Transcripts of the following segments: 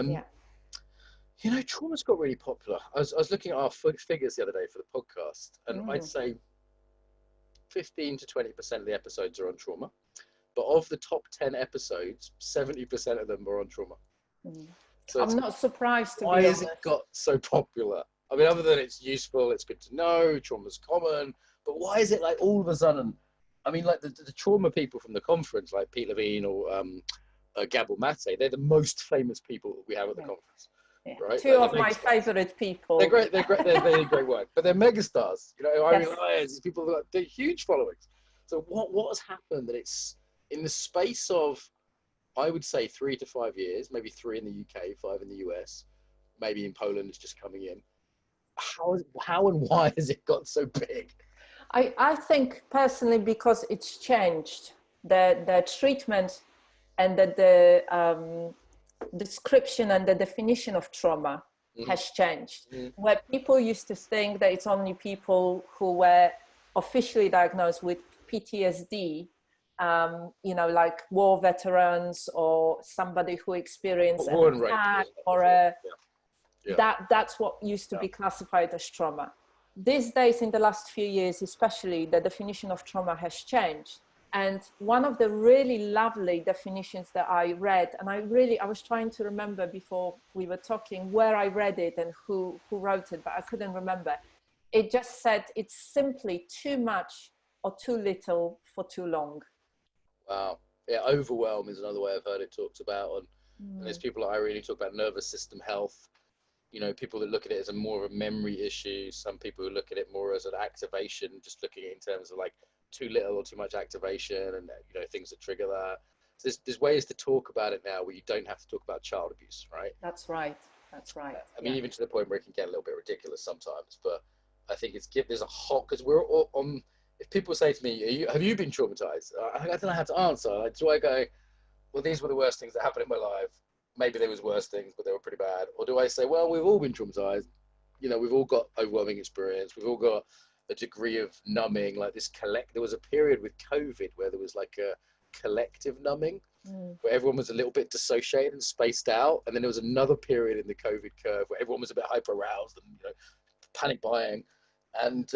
Yeah. Trauma's got really popular. I was looking at our figures the other day for the podcast, and I'd say 15 to 20% of the episodes are on trauma. But of the top 10 episodes, 70% of them are on trauma. So I'm not surprised, to be honest. Why has it got so popular? I mean, other than it's useful, it's good to know, trauma's common, but why is it like all of a sudden, I mean, like the trauma people from the conference, like Pete Levine or Gabor Mate, they're the most famous people we have at the conference. Yeah. Right? Two of my favorite people. They're great. They're great work, but they're megastars. Irene Lyons, these people, they're huge followings. So what has happened that it's in the space of, I would say 3 to 5 years, maybe 3 in the UK, 5 in the US, maybe in Poland it's just coming in. How and why has it got so big? I think personally because it's changed. The treatment and the description and the definition of trauma has changed. Where people used to think that it's only people who were officially diagnosed with PTSD, like war veterans or somebody who experienced an attack or that's what used to be classified as trauma. These days, in the last few years especially, the definition of trauma has changed. And one of the really lovely definitions that I read, and I was trying to remember before we were talking where I read it and who wrote it, but I couldn't remember. It just said it's simply too much or too little for too long. Wow. Yeah, overwhelm is another way I've heard it talked about. And there's people like Irene who talk about nervous system health. People that look at it as more of a memory issue. Some people who look at it more as an activation, just looking at it in terms of like too little or too much activation and, things that trigger that. So there's ways to talk about it now where you don't have to talk about child abuse, right? That's right. I mean, even to the point where it can get a little bit ridiculous sometimes, but I think there's a hot, because we're all on, if people say to me, have you been traumatized? I don't know how to answer. Like, do I go, well, these were the worst things that happened in my life. Maybe there was worse things, but they were pretty bad. Or do I say, well, we've all been traumatized. We've all got overwhelming experience. We've all got a degree of numbing, like this there was a period with COVID where there was like a collective numbing, where everyone was a little bit dissociated and spaced out. And then there was another period in the COVID curve where everyone was a bit hyper aroused and, panic buying. And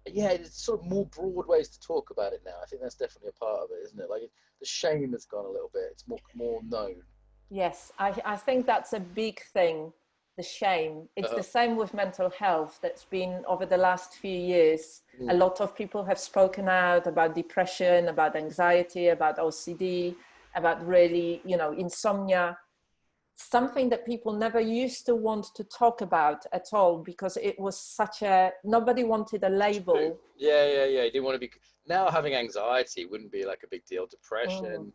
it's sort of more broad ways to talk about it now. I think that's definitely a part of it, isn't it? Like the shame has gone a little bit. It's more known. Yes, I think that's a big thing, the shame. It's the same with mental health. That's been over the last few years. A lot of people have spoken out about depression, about anxiety, about OCD, about really, insomnia. Something that people never used to want to talk about at all because it was nobody wanted a label. Yeah. You didn't want to be, now having anxiety wouldn't be like a big deal. Depression.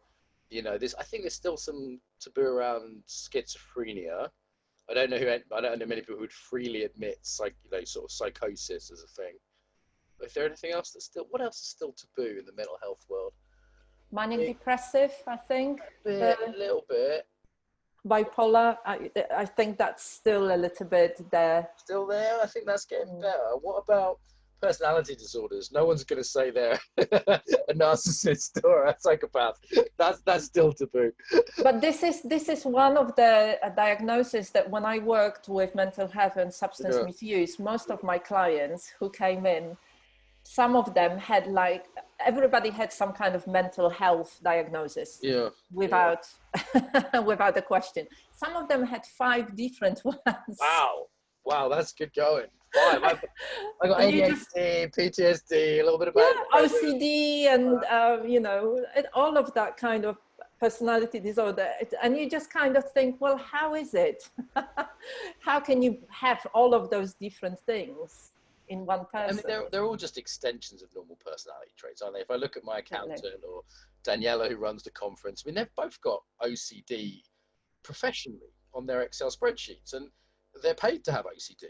I think there's still some taboo around schizophrenia. I don't know many people who would freely admit sort of psychosis as a thing. But is there anything else what else is still taboo in the mental health world? Manic depressive, I think. A little bit. Bipolar, I think that's still a little bit there. Still there? I think that's getting better. What about personality disorders? No one's going to say they're a narcissist or a psychopath. That's still taboo. But this is one of the diagnoses that when I worked with mental health and substance misuse, most of my clients who came in, some of them had everybody had some kind of mental health diagnosis. Without a question. Some of them had 5 different ones. Wow, that's good going. 5. I got ADHD, PTSD, a little bit of OCD, and all of that kind of personality disorder. And you just kind of think, well, how is it? How can you have all of those different things in one person? I mean, they're all just extensions of normal personality traits, aren't they? If I look at my accountant or Daniela, who runs the conference, I mean, they've both got OCD professionally on their Excel spreadsheets, and they're paid to have OCD,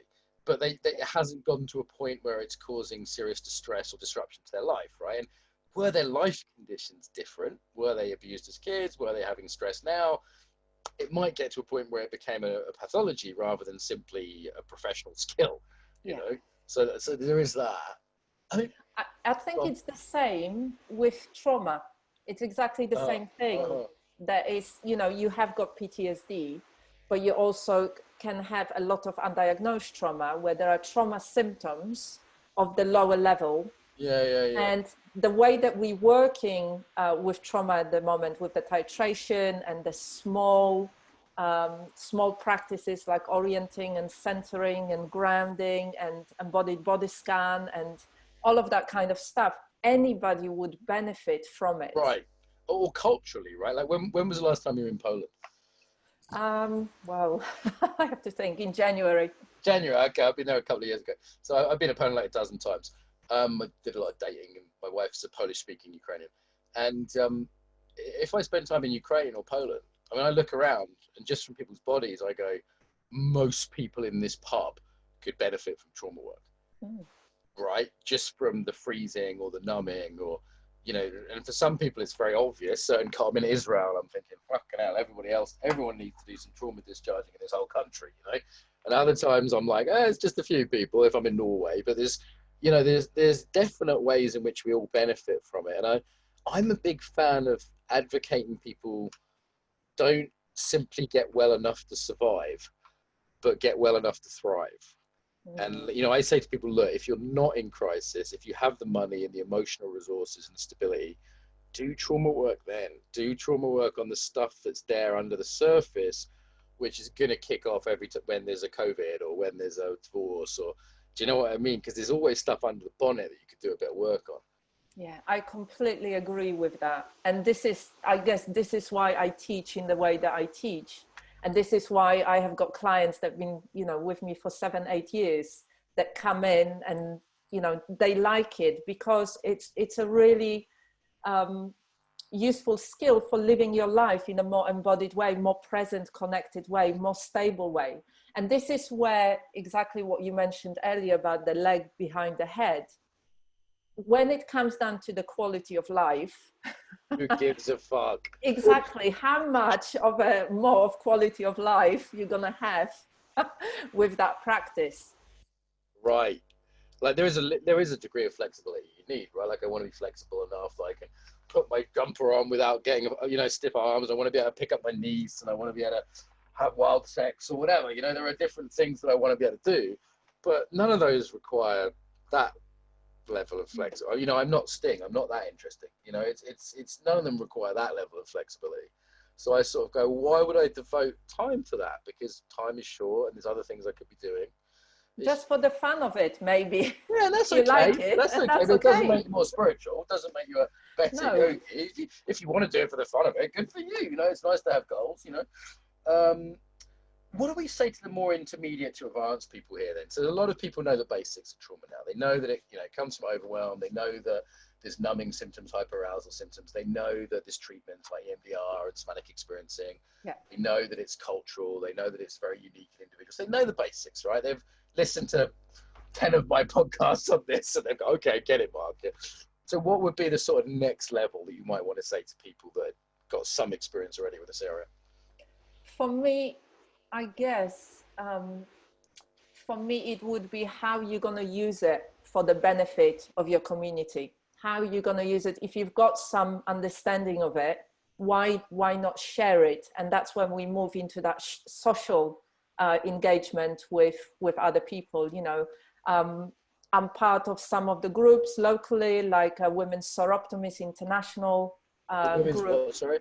but it hasn't gotten to a point where it's causing serious distress or disruption to their life, right? And were their life conditions different? Were they abused as kids? Were they having stress now? It might get to a point where it became a pathology rather than simply a professional skill, you know? So there is that. I think it's the same with trauma. It's exactly the same thing. That is, you have got PTSD. but you also can have a lot of undiagnosed trauma where there are trauma symptoms of the lower level. And the way that we're working with trauma at the moment, with the titration and the small practices like orienting and centering and grounding and embodied body scan and all of that kind of stuff, anybody would benefit from it. Right. Or culturally, right? Like when was the last time you were in Poland? Well, I have to think. In January. Okay, I've been there a couple of years ago. So I've been to Poland like a dozen times. I did a lot of dating, and my wife's a Polish-speaking Ukrainian. And if I spend time in Ukraine or Poland, I mean, I look around, and just from people's bodies, I go, most people in this pub could benefit from trauma work, right? Just from the freezing or the numbing, or, you know, and for some people it's very obvious. Certain, I'm in Israel, I'm thinking, fucking hell, everyone needs to do some trauma discharging in this whole country, you know? And other times I'm like, it's just a few people if I'm in Norway, but there's definite ways in which we all benefit from it. And I'm a big fan of advocating people don't simply get well enough to survive, but get well enough to thrive. And, you know, I say to people, look, if you're not in crisis, if you have the money and the emotional resources and the stability, do trauma work then. Do trauma work on the stuff that's there under the surface, which is going to kick off when there's a COVID or when there's a divorce, or do you know what I mean? Because there's always stuff under the bonnet that you could do a bit of work on. Yeah, I completely agree with that. And I guess this is why I teach in the way that I teach. And this is why I have got clients that have been, you know, with me for 7-8 years that come in and, you know, they like it because it's a really useful skill for living your life in a more embodied way, more present, connected way, more stable way. And this is where exactly what you mentioned earlier about the leg behind the head. When it comes down to the quality of life, who gives a fuck? Exactly. How much of more of quality of life you're going to have with that practice? Right. Like there is a degree of flexibility you need, right? Like I want to be flexible enough that I can put my jumper on without getting, you know, stiff arms. I want to be able to pick up my niece, and I want to be able to have wild sex or whatever. You know, there are different things that I want to be able to do, but none of those require that level of flex. You know, I'm not Sting. I'm not that interesting. You know, it's none of them require that level of flexibility. So I sort of go, why would I devote time to that? Because time is short, and there's other things I could be doing. Just for the fun of it, maybe. Yeah, that's okay. Like it, that's okay. But it doesn't make you more spiritual. It doesn't make you a better yogi. If you want to do it for the fun of it, good for you. You know, it's nice to have goals. You know. What do we say to the more intermediate to advanced people here then? So a lot of people know the basics of trauma now. They know that it, you know, comes from overwhelm. They know that there's numbing symptoms, hyperarousal symptoms. They know that there's treatments like EMDR and somatic experiencing. Yeah. They know that it's cultural. They know that it's very unique in individuals. They know the basics, right? They've listened to 10 of my podcasts on this, and they've go, okay, get it, Mark. Yeah. So what would be the sort of next level that you might want to say to people that got some experience already with this area? For me, I guess, for me, it would be how you're going to use it for the benefit of your community. How you're going to use it. If you've got some understanding of it, why not share it? And that's when we move into that social engagement with other people. You know, I'm part of some of the groups locally, like Women's Soroptimist International group. What, sorry?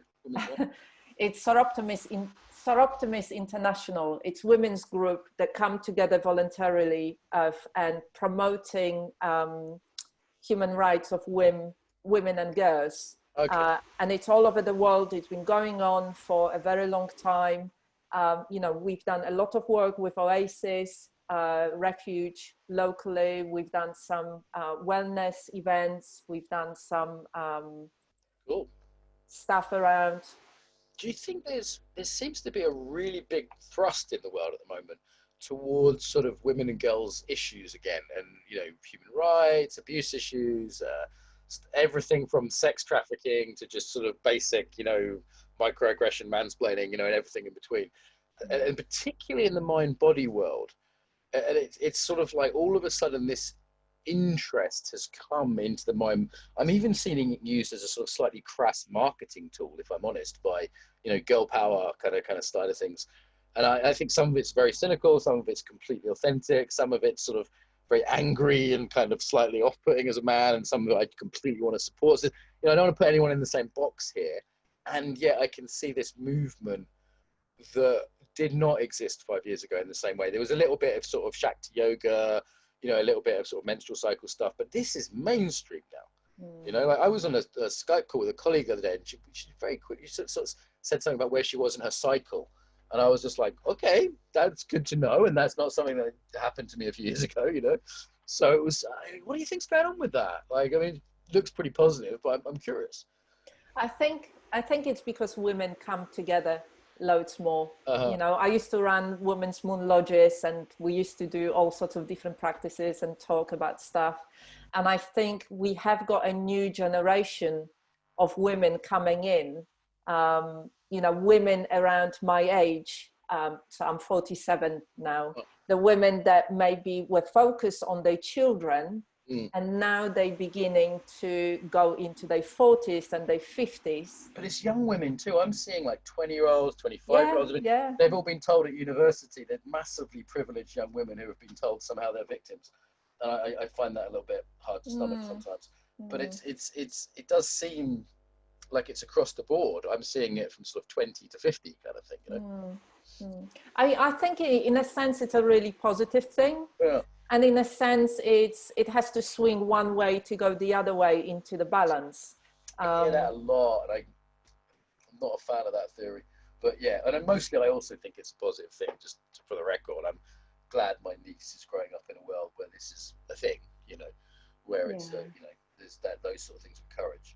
It's Soroptimist International. It's women's group that come together voluntarily and promoting human rights of women and girls. Okay. And it's all over the world. It's been going on for a very long time. You know, we've done a lot of work with Oasis, Refuge locally. We've done some wellness events. We've done some cool stuff around. Do you think there seems to be a really big thrust in the world at the moment towards sort of women and girls issues again, and, you know, human rights, abuse issues, everything from sex trafficking to just sort of basic, you know, microaggression, mansplaining, you know, and everything in between, and particularly in the mind-body world. And it's sort of like all of a sudden this interest has come into the mind. I'm even seeing it used as a sort of slightly crass marketing tool, if I'm honest, by, you know, girl power kind of style of things. And I think some of it's very cynical, some of it's completely authentic, some of it's sort of very angry and kind of slightly off-putting as a man, and some of it I completely want to support. So, I don't want to put anyone in the same box here. And yet I can see this movement that did not exist 5 years ago in the same way. There was a little bit of sort of Shakti yoga, a little bit of sort of menstrual cycle stuff, but this is mainstream now. Like I was on a Skype call with a colleague the other day, and she very quickly sort of said something about where she was in her cycle. And I was just like, okay, that's good to know. And that's not something that happened to me a few years ago, So it was, what do you think's going on with that? Like, I mean, it looks pretty positive, but I'm curious. I think it's because women come together loads more. I used to run women's moon lodges, and we used to do all sorts of different practices and talk about stuff. And I think we have got a new generation of women coming in, women around my age. So I'm 47 now. The women that maybe were focused on their children, and now they're beginning to go into their 40s and their 50s. But it's young women too. I'm seeing like 20-year-olds, 25-year-olds. They've all been told at university, they're massively privileged young women who have been told somehow they're victims. And I find that a little bit hard to stomach sometimes. But it does seem like it's across the board. I'm seeing it from sort of 20 to 50 kind of thing, I think in a sense it's a really positive thing. Yeah. And in a sense it has to swing one way to go the other way into the balance. I hear that a lot, and I'm not a fan of that theory. But yeah, and mostly I also think it's a positive thing, just for the record. I'm glad my niece is growing up in a world where this is a thing, where it's, there's those sort of things encouraged.